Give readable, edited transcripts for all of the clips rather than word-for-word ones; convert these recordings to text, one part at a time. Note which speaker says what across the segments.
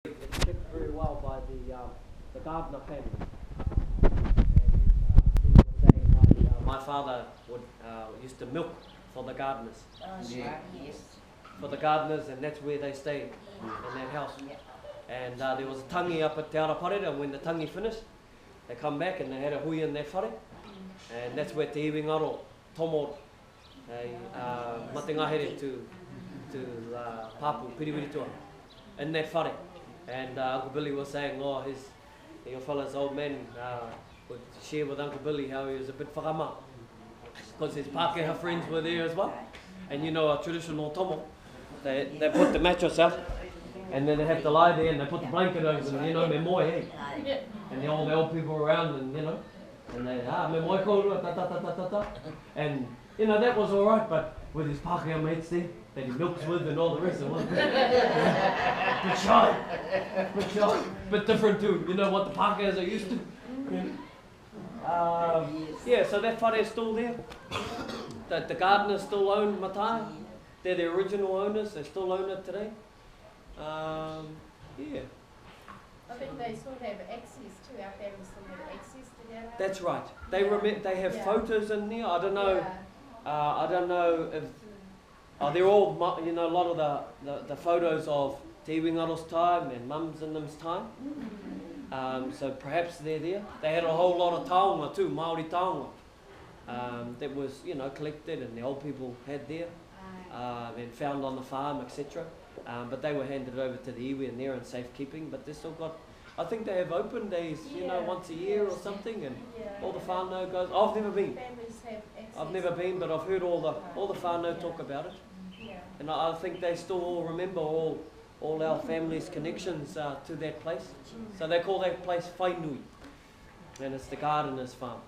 Speaker 1: It's kept very well by the Gardner family. My father used to milk for the gardeners.
Speaker 2: Yes.
Speaker 1: For the gardeners, and that's where they stayed, in that house. And there was a tangi up at Te Araparera, and when the tangi finished, they come back and they had a hui in that whare. And that's where Te Iwi Ngaro tomo matingahere to Papu, Piriwiritua, in that whare. And Uncle Billy was saying, your fella's old man would share with Uncle Billy how he was a bit whakama, because his Pākehā friends were there as well. And you know, a traditional tomo, they put the mattress up, and then they have to lie there, and they put the blanket over them, you know, me moe, eh? And all the old people around, and you know, and they, me moe korua, ta ta ta ta ta ta. And, you know, that was alright, but with his Pākehā mates there, that he milks with and all the rest of it, bit shy, bit different too, you know, what the Pākehās are used to. Yeah, so that whare is still there. The gardeners still own Matai. They're the original owners, they still own it today. Yeah.
Speaker 3: I think they still have access to, our families still have access to that.
Speaker 1: That's right. They have photos in there. I don't know. I don't know if they're all, you know, a lot of the photos of Te Iwi Ngaro's time and Mums and them's time. So perhaps they're there. They had a whole lot of taonga too, Māori taonga, that was, you know, collected and the old people had there and found on the farm, etc. But they were handed over to the iwi and they're in safekeeping. But they still got, I think they have open days, you know, once a year or something, and all the whānau goes. I've never been. I've never been, but I've heard all the whānau talk about it. And I think they still all remember all our family's connections to that place. So they call that place Whanau, and it's the gardener's farm.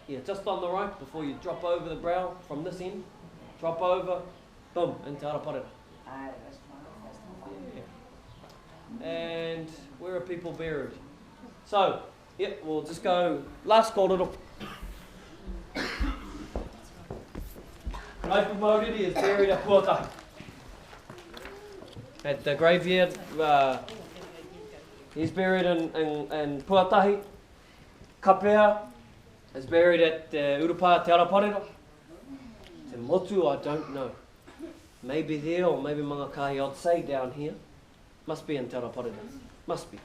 Speaker 1: Yeah, just on the right before you drop over the brow from this end, drop over, boom, into Araparera. Yeah. And where are people buried? So, yep, we'll just go last korero. Raipu Mauriri is buried at Puatahi. At the graveyard, he's buried in Puatahi. Kapea is buried at Urupa Te Araparera. Te Motu, I don't know. Maybe there, or maybe Mangakahi, I'd say down here. Must be in Te Araparera. Must be.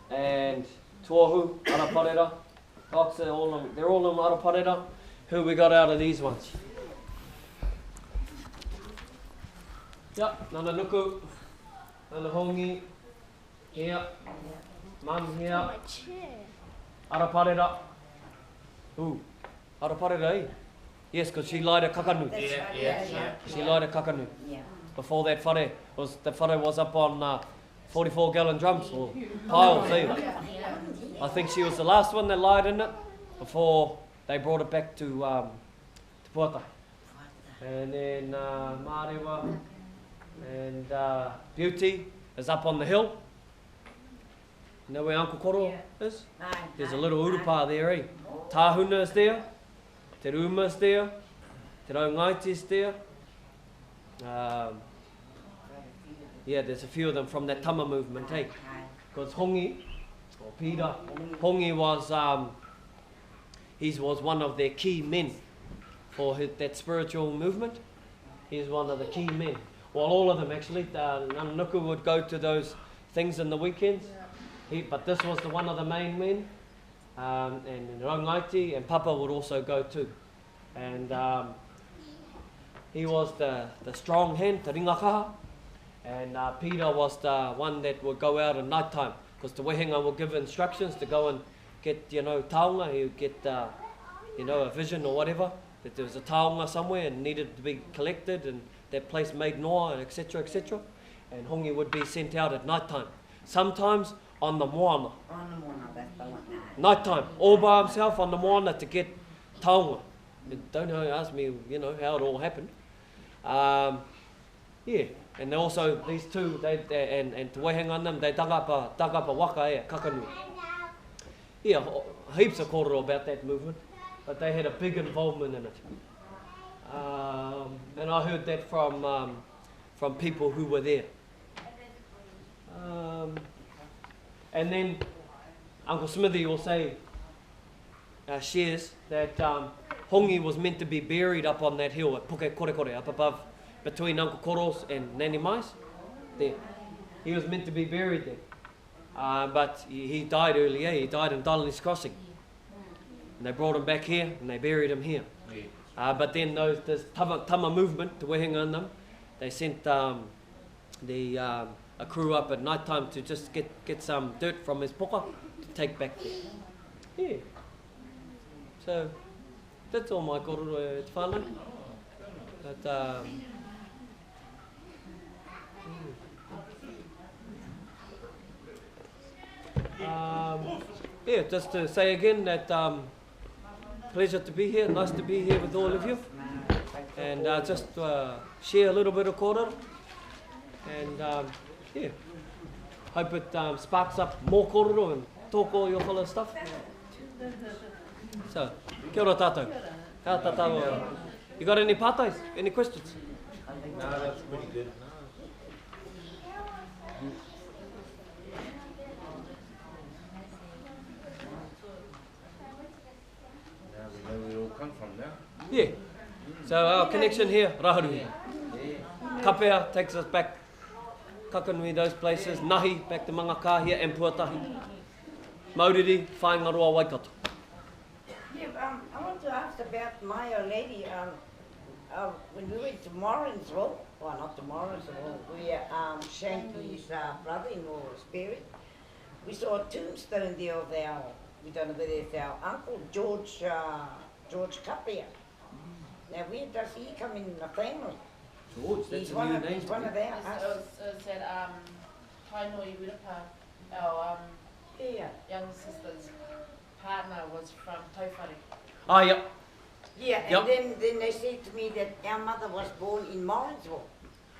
Speaker 1: And Tuahu, Araparera, Coxa, they're all in Araparera. Who we got out of these ones? Yep, Nana Nuku, Nana Hongi, here, Mum here, Araparera. Ooh, Araparera, eh? Yes, because she lied a kakanu.
Speaker 2: Yeah.
Speaker 1: She lied a kakanu.
Speaker 2: Yeah.
Speaker 1: Before that whare was up on 44-gallon drums or piles, eh? I think she was the last one that lied in it before they brought it back to Puata. And then Mārewa and Beauty is up on the hill. You know where Uncle Korero is? There's a little urupa there, eh? Tāhuna is there, Te Ruma is there, Te Raungaiti is there. Yeah, there's a few of them from that Tama movement, eh? Because Hongi, or Peter, Hongi was, he was one of their key men for that spiritual movement. He's one of the key men. Well, all of them actually. Nanuku would go to those things in the weekends, but this was one of the main men. And Raungaiti and Papa would also go too. And he was the strong hand, the ringakaha. And Peter was the one that would go out at night time, because the wehenga would give instructions to go and get, you know, taonga. He would get, you know, a vision or whatever, that there was a taonga somewhere and needed to be collected, and that place made noa, etc., etc. And Hongi would be sent out at night time. Sometimes on the moana.
Speaker 2: On the moana, that's the one.
Speaker 1: Night time, all by himself on the moana to get taonga. Don't ask me, you know, how it all happened. Yeah. And also these two, and to wehang on them, they dug up a waka, eh, kakanu. Yeah, heaps of korero about that movement, but they had a big involvement in it. And I heard that from people who were there. And then Uncle Smithy will say, shares that Hongi was meant to be buried up on that hill at Puke Korekore, up above, between Uncle Koros and Nani Mais. There. He was meant to be buried there. But he died earlier. He died in Darling's Crossing. And they brought him back here and they buried him here. But then this Tama movement, the Wehinga and them, they sent a crew up at night time to just get some dirt from his poka to take back there. Yeah. So that's all my korero e te whānau. But yeah, just to say again that pleasure to be here, nice to be here with all of you, and just share a little bit of korero, and yeah, hope it sparks up more korero and talk all your fellow stuff. So, kia ora tātou. Ka tātou. You got any pātais? Any questions?
Speaker 4: No, that's pretty good. Now we know where it all come from now.
Speaker 1: Yeah. So our connection here, Raharu.
Speaker 4: Yeah.
Speaker 1: Kapea takes us back, Kakanui, those places. Nahi, back to Mangaka here, and Puatahi. Mauriri, Whaingaroa, Waikato.
Speaker 2: Yeah, I want to ask about my old lady. When we went to Morrinsville, well, not to Morrinsville, where Shanky's brother-in-law was buried, we saw a tombstone there of our, we don't know whether it's our uncle, George Kapea. Now, where does he come in the family?
Speaker 1: George, that's
Speaker 2: He's
Speaker 1: a
Speaker 2: one
Speaker 1: new
Speaker 2: of,
Speaker 1: name
Speaker 2: he's
Speaker 1: to
Speaker 2: one
Speaker 1: me.
Speaker 2: of our,
Speaker 3: It said Tainoi Wirapa, our
Speaker 2: yeah.
Speaker 3: young sister's partner was from Taufare.
Speaker 1: Ah, yeah.
Speaker 2: Yeah,
Speaker 1: Yep.
Speaker 2: and then they said to me that our mother was born in Morrinsville.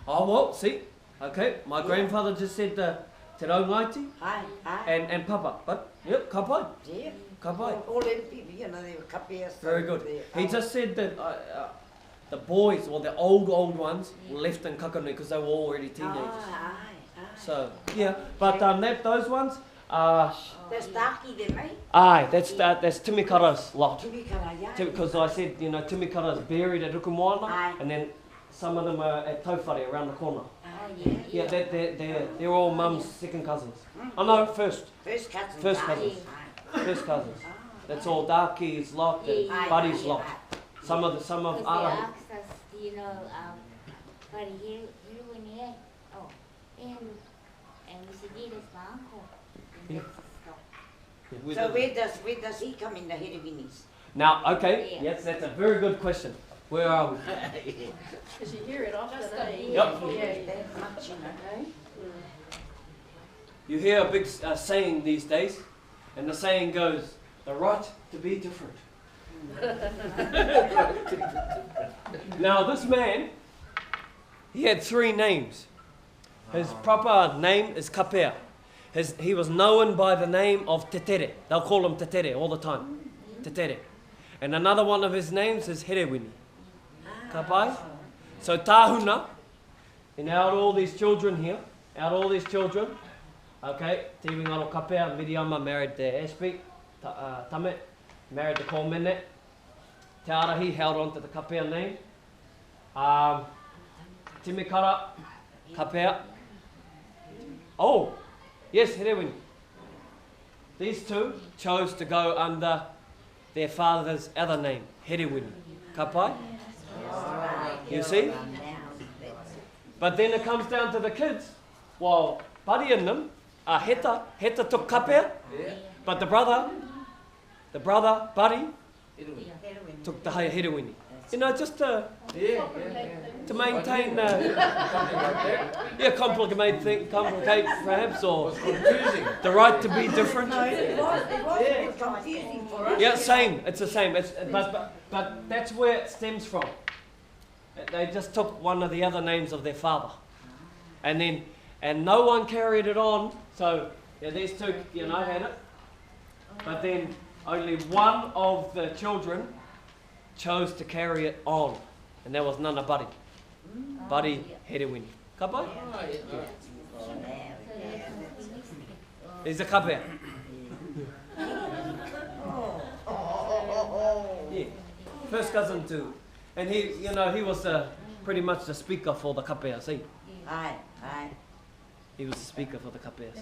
Speaker 1: Oh, well, see. Okay, my grandfather just said Te Raungaiti
Speaker 2: Hi.
Speaker 1: and Papa. But, yep, Kapai.
Speaker 2: Yeah.
Speaker 1: Kapai.
Speaker 2: All them people, you know, they were Kapea.
Speaker 1: Very good. He just said that the boys, or the old ones, were left in Kakanui because they were already teenagers.
Speaker 2: Aye.
Speaker 1: So, yeah. But those ones,
Speaker 2: That's Taki then, mate.
Speaker 1: aye, that's Timikara's lot.
Speaker 2: Timikara, yeah.
Speaker 1: Because I said, you know, Timikara's buried at Rukumoana,
Speaker 2: Aye.
Speaker 1: and then some of them are at Taufare around the corner.
Speaker 2: Yeah.
Speaker 1: Yeah, they're all mum's second cousins. Oh no, first
Speaker 2: First cousins.
Speaker 1: First
Speaker 2: aye.
Speaker 1: cousins.
Speaker 2: Aye.
Speaker 1: First cousins. That's all Darky's lot and
Speaker 2: Aye,
Speaker 1: Buddy's
Speaker 2: aye,
Speaker 1: lot.
Speaker 2: aye.
Speaker 1: Some of
Speaker 5: Because they
Speaker 1: Ara.
Speaker 5: asked us, you know, but here when he had, oh, and we said, yeah, that's my uncle. And
Speaker 1: Yeah.
Speaker 5: that's
Speaker 2: So where does he come in the Herevinis?
Speaker 1: Now, okay,
Speaker 5: Yeah.
Speaker 1: yes, that's a very good question. Where are we?
Speaker 3: Because you hear it often,
Speaker 5: Just
Speaker 3: eh?
Speaker 5: a-
Speaker 1: Yep.
Speaker 2: That much, you know.
Speaker 1: You hear a big saying these days, and the saying goes, the right to be different. Now, this man, he had 3 names. His proper name is Kapea. He was known by the name of Tetere. They'll call him Tetere all the time. Tetere. And another one of his names is Herewini. Kapai? So Tahuna, and out of all these children here, okay, Te Wingaro Kapea, Miriama married to Ashby, Tame married to Kolmene, Te Arahi held on to the Kapea name, Timikara, Kapea. Oh, yes, Herewini. These 2 chose to go under their father's other name, Herewini. Kapai? You see? But then it comes down to the kids. Well, Buddy and them, Heta took Kapea, but the brother, Buddy, took the Herewini. You know, just to maintain, complicate perhaps, or
Speaker 4: Confusing.
Speaker 1: the right to be different.
Speaker 2: It was a bit confusing for us.
Speaker 1: Yeah, same. It's the same. But that's where it stems from. They just took one of the other names of their father, and no one carried it on. So yeah, these 2, you know, had it. But then only one of the children chose to carry it on, and that was Nana Buddy. Buddy Herewini. Kapai? He's a kapea. Yeah, first cousin too. And he, you know, he was pretty much the speaker for the kapea, see?
Speaker 2: Aye, aye.
Speaker 1: He was the speaker for the kapeas.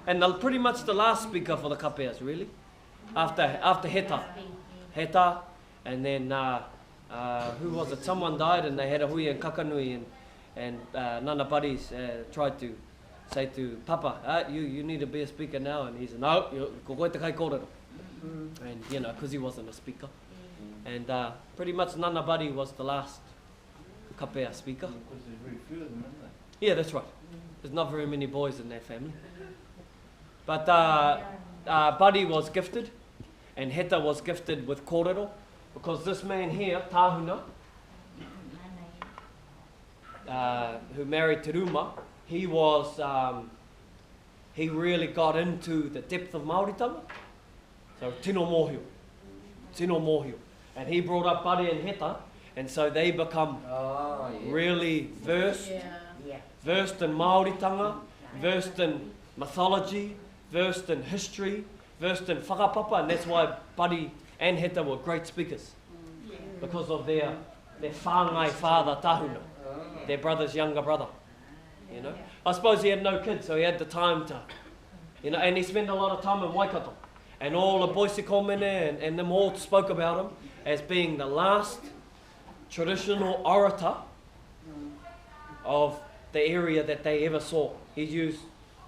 Speaker 1: And pretty much the last speaker for the kapeas, really. After Heta. Heta, and then, who was it? Someone died and they had a hui and kakanui, and Nana buddies tried to say to Papa, you need to be a speaker now. And he said, no, ko koe te kai kōrero. And, you know, because he wasn't a speaker. And pretty much Nana buddy was the last kapea speaker.
Speaker 4: Because there's very few of them, isn't there?
Speaker 1: Yeah, that's right. There's not very many boys in that family. But Buddy was gifted, and Heta was gifted with Korero, because this man here, Tahuna, who married Teruma, he really got into the depth of Māoritanga. So tino mohio. And he brought up Buddy and Heta, and so they become really versed in Māoritanga, versed in mythology, versed in history, versed in whakapapa, and that's why Buddy and Heta were great speakers, because of their whāngai father Tahuna, their brother's younger brother. You know, I suppose he had no kids, so he had the time to, you know, and he spent a lot of time in Waikato, and all the Boise Komene and them all spoke about him as being the last traditional orator of the area that they ever saw. He used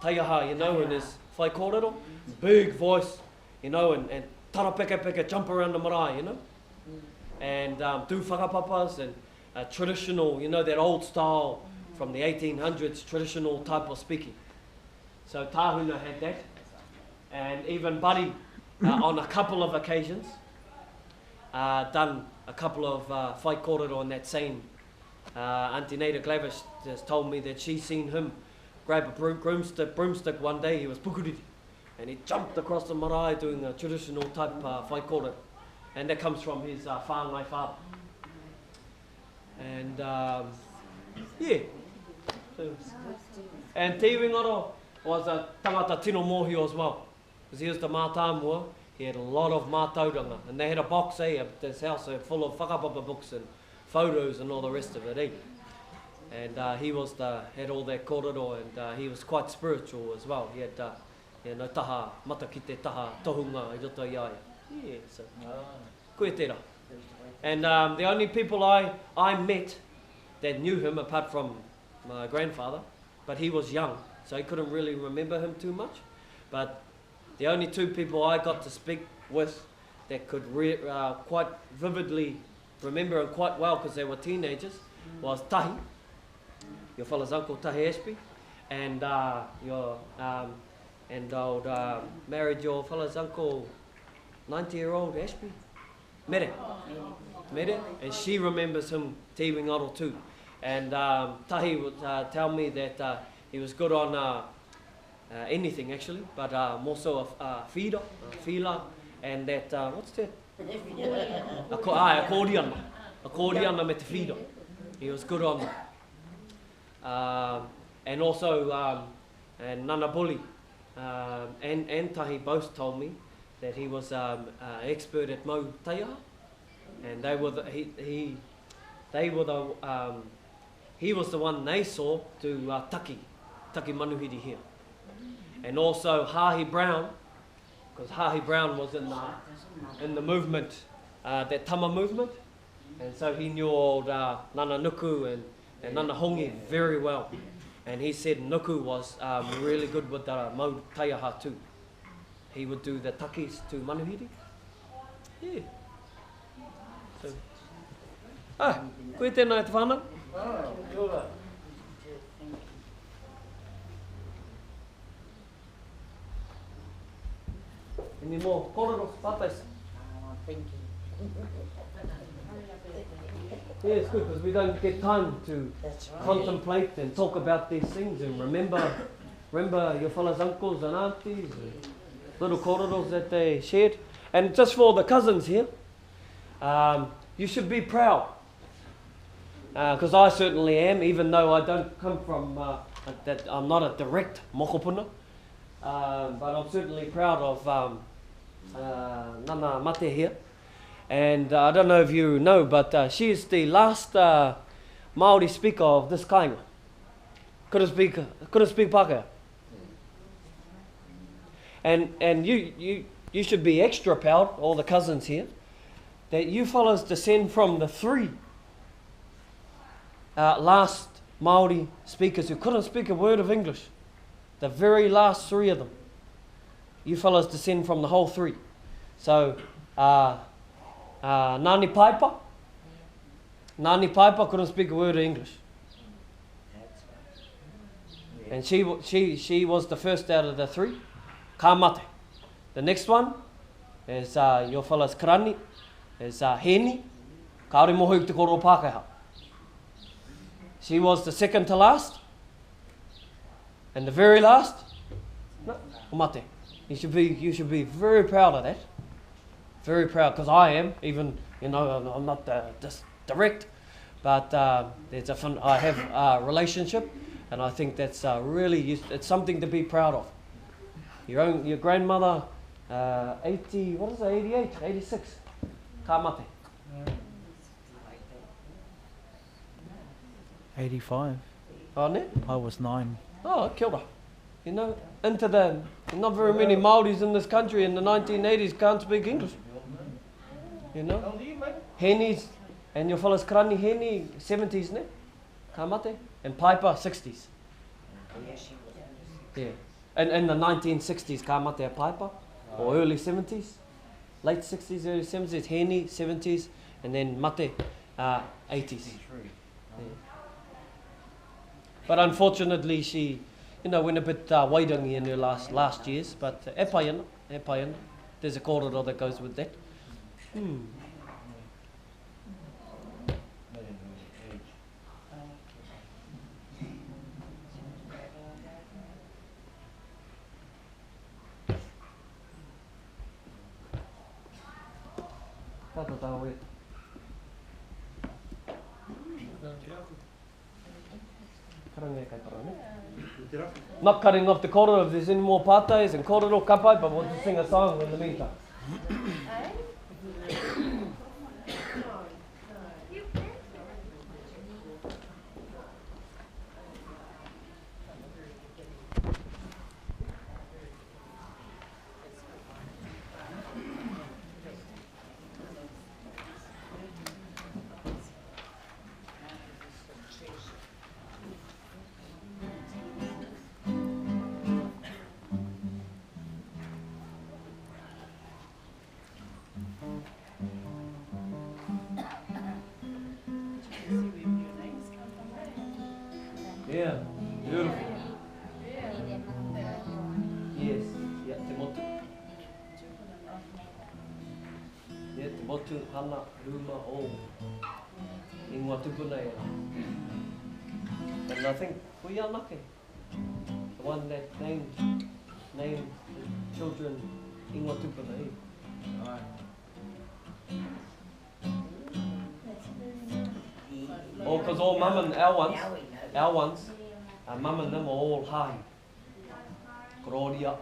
Speaker 1: taiaha, you know, in his whai kōrero, big voice, you know, and tarapeka jump around the marae, you know, and do whakapapas and traditional, you know, that old style from the 1800s, traditional type of speaking. So Tahuna had that, and even Buddy, on a couple of occasions, done a couple of whai kōrero on that same. Auntie Nada Glavish has told me that she's seen him grab a broomstick one day. He was pukuriri, and he jumped across the marae doing a traditional type whai kōrero, and that comes from his whāngai father. And yeah, and Te Wingaro was a tangata tino mohio as well, because he was the mātāmua. He had a lot of mātauranga, and they had a box, this house full of whakapapa books and photos and all the rest of it, And he had all that kōrero, and he was quite spiritual as well. He had, you know, taha, mata ki te taha, tohunga, I roto i aia. Yeah, so, koe tērā. And the only people I met that knew him, apart from my grandfather, but he was young, so he couldn't really remember him too much. But the only two people I got to speak with that could quite vividly remember him quite well, because they were teenagers, was Tahi, your fella's uncle Tahi Ashby, and old married your fella's uncle, 90-year-old Ashby, Mere, and she remembers him Te Wingaro too. And Tahi would tell me that he was good on anything actually, but more so a fila, and that, what's that? Accordion me te whiro. He was good on that. And also, and Nana Bully and Tahi both told me that he was expert at mau taiaha, and he was the one they saw to taki manuhiri here. And also Hahi Brown, because Hahi Brown was in the movement, that Tama movement, and so he knew old Nana Nuku and Nana Hongi very well, and he said Nuku was really good with the mau taiaha too. He would do the takis to manuhiri. Yeah. So, koe tēnā e te whānau.
Speaker 4: Kia ora.
Speaker 1: Any more kōrero, pātais?
Speaker 2: Thank you.
Speaker 1: Yeah, it's good, because we don't get time to
Speaker 2: That's right.
Speaker 1: contemplate and talk about these things and remember your fellas uncles and aunties and little kōreros that they shared. And just for the cousins here, you should be proud, because I certainly am, even though I don't come from that I'm not a direct mokopuna. but I'm certainly proud of Nana Mate here. And I don't know if you know, but she is the last Māori speaker of this kāinga. Couldn't speak Pākehā. And you should be extra proud, all the cousins here, that you fellows descend from the three last Māori speakers who couldn't speak a word of English. The very last three of them. You fellows descend from the whole three. So, Nani Paipa couldn't speak a word of English. And she was the first out of the three. Ka mate. The next one is your fellas Karani, is Heni, Kaore moho i te koro Pākehā. She was the second to last. And the very last, no, mate. You should be very proud of that. Very proud, because I am, even, you know, I'm not just direct, but I have a relationship, and I think that's really, it's something to be proud of. Your grandmother, 88, 86, ka mate.
Speaker 6: 85.
Speaker 1: Oh, ne?
Speaker 6: I was 9.
Speaker 1: Oh, kia ora. You know, not very many Māoris in this country in the 1980s can't speak English. You know? Heni's, and your fellas Karani Heni, 70s, ne? Ka mate. And Piper, 60s. Yeah. And in the 1960s, ka mate a Piper, or early 70s. Late 60s, early 70s, Heni, 70s, and then mate, 80s. Yeah. But unfortunately, she, you know, went a bit wairangi in her last years. But e pai ana. There's a korero that goes with that. Not cutting off the korero if there's any more pātais and korero kapai, but we'll just sing a song in the meantime. Yeah, beautiful. Yes, yeah, te motu. Yeah, te motu, hana, ruma, o. Ingoa tupuna e. And I think, Huianake, the one that named children Ingoa tupuna e. Oh, because all mum and our ones, mum and them are all hahi. Kororia,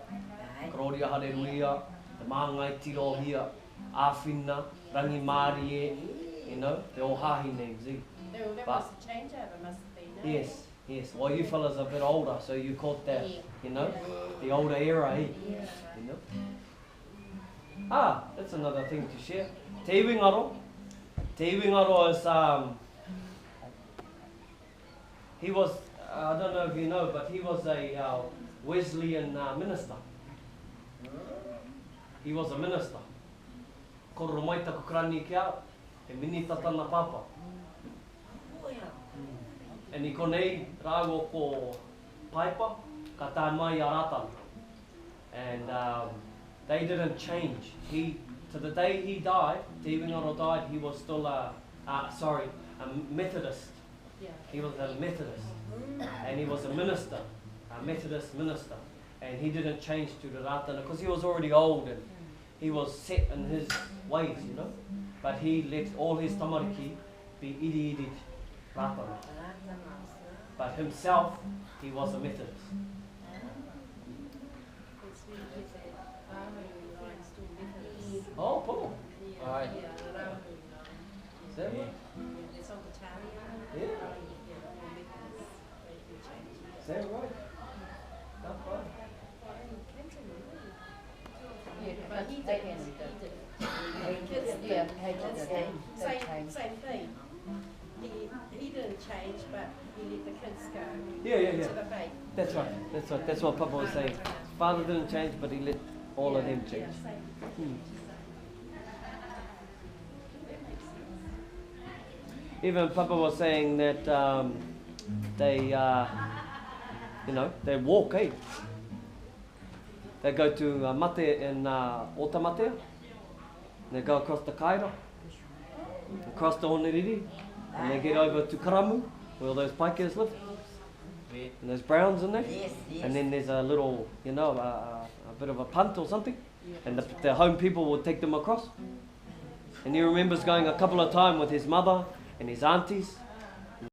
Speaker 1: hareruia, the māngai tirohia, āwhina, rangi mārie, you know, they're all hahi names, eh?
Speaker 3: That was a changeover, must have been, no?
Speaker 1: Yes. Well, you fellas are a bit older, so you caught that, you know, the older era, eh? You know? That's another thing to share. Te Wingaro. Te Wingaro is, he was, I don't know if you know, but he was a Wesleyan minister. He was a minister. Korero mai taku krani kia, he mini tatana papa. And I konei rāgo ko Paipa, ka tā mai a Ratana. And they didn't change. To the day he died, Te Wingaro died, he was still a Methodist.
Speaker 3: Yeah.
Speaker 1: He was a Methodist. And he was a minister, a Methodist minister. And he didn't change to the Ratana because he was already old and he was set in his ways, you know. But he let all his tamariki be iri Ratana. But himself, he was a Methodist. That's right. That's right. That's what Papa was saying. Father didn't change, but he let all of them change. Even Papa was saying that they, they walk, eh? They go to mate in Otamate. They go across the Kairo, across the Oneriri, and they get over to Karamu, where all those Paikers live. And there's browns in there.
Speaker 2: Yes, yes.
Speaker 1: And then there's a little, a bit of a punt or something. And the home people will take them across. And he remembers going a couple of times with his mother and his aunties